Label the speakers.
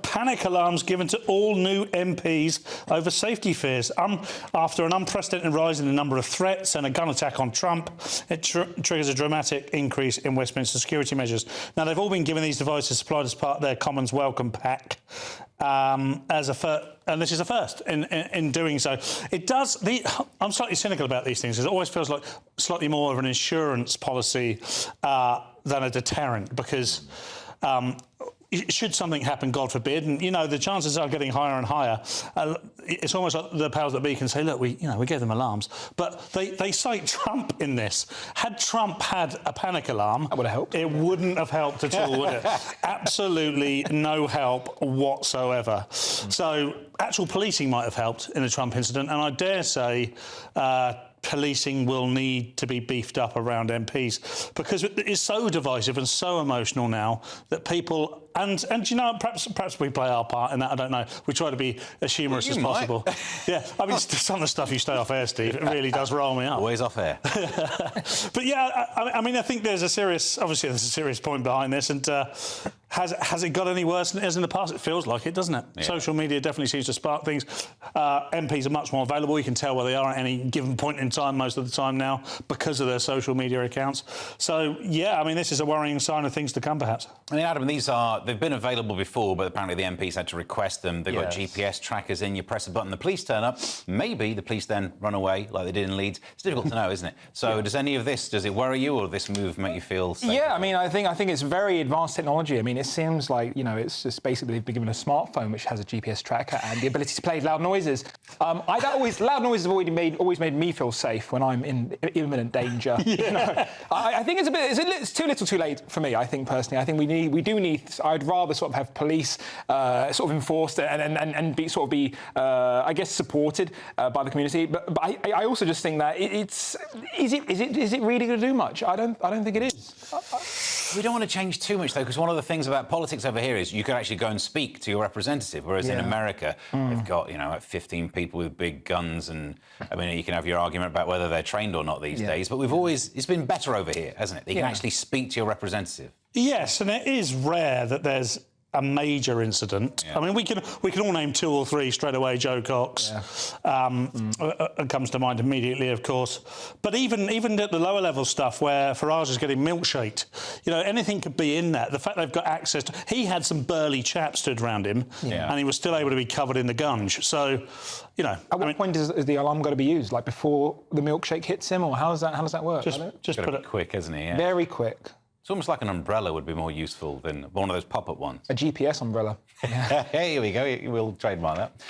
Speaker 1: Panic alarms given to all new MPs over safety fears. After an unprecedented rise in the number of threats and a gun attack on Trump, it triggers a dramatic increase in Westminster security measures. Now, they've all been given these devices supplied as part of their Commons welcome pack, and this is a first in doing so. It does. I'm slightly cynical about these things because it always feels like slightly more of an insurance policy than a deterrent, because should something happen, God forbid, and you know the chances are getting higher and higher. It's almost like the powers that be can say, "Look, we gave them alarms," but they cite Trump in this. Had Trump had a panic alarm,
Speaker 2: that would have helped.
Speaker 1: It wouldn't have helped at all, would it? Absolutely no help whatsoever. So actual policing might have helped in the Trump incident, and I dare say policing will need to be beefed up around MPs, because it is so divisive and so emotional now that people and you know, perhaps we play our part in that. I don't know. We try to be as humorous as possible. Yeah, I mean, some of the stuff you stay off air, Steve, it really does roll me up.
Speaker 3: Always off air.
Speaker 1: But yeah, I mean, I think there's a serious point behind this, and has it got any worse than it has in the past? It feels like it, doesn't it? Yeah. Social media definitely seems to spark things. MPs are much more available. You can tell where they are at any given point in time most of the time now because of their social media accounts. So, yeah, I mean, this is a worrying sign of things to come, perhaps.
Speaker 3: I mean, Adam, they've been available before, but apparently the MPs had to request them. They've got GPS trackers in. You press a button, the police turn up. Maybe the police then run away, like they did in Leeds. It's difficult to know, isn't it? So does any of this, does it worry you, or this move make you feel safe?
Speaker 2: Yeah, I mean, I think it's very advanced technology. I mean, it seems like, you know, it's just basically they've been given a smartphone which has a GPS tracker and the ability to play loud noises. Loud noises have always made me feel safe when I'm in imminent danger. Yeah. You know? I think it's too little too late for me, I think, personally. I think we do need, I'd rather sort of have police sort of enforced and be I guess, supported by the community. But I also just think that is it really going to do much? I don't think it is.
Speaker 3: We don't want to change too much, though, because one of the things about politics over here is you can actually go and speak to your representative, whereas in America, they've got, you know, 15 people with big guns, and, I mean, you can have your argument about whether they're trained or not these days, but it's been better over here, hasn't it? You can actually speak to your representative.
Speaker 1: Yes, and it is rare that there's a major incident. I mean, we can all name 2 or 3 straight away. Joe Cox comes to mind immediately, of course. But even at the lower level stuff where Farage is getting milkshaked, you know, anything could be in that. The fact they've got access to... He had some burly chaps stood around him, and he was still able to be covered in the gunge. So, you know...
Speaker 2: At what point is the alarm got to be used? Like before the milkshake hits him, or how does that work?
Speaker 3: Just put it quick, isn't he? Yeah.
Speaker 2: Very quick.
Speaker 3: It's almost like an umbrella would be more useful than one of those pop-up ones.
Speaker 2: A GPS umbrella.
Speaker 3: Here we go. We'll trademark that.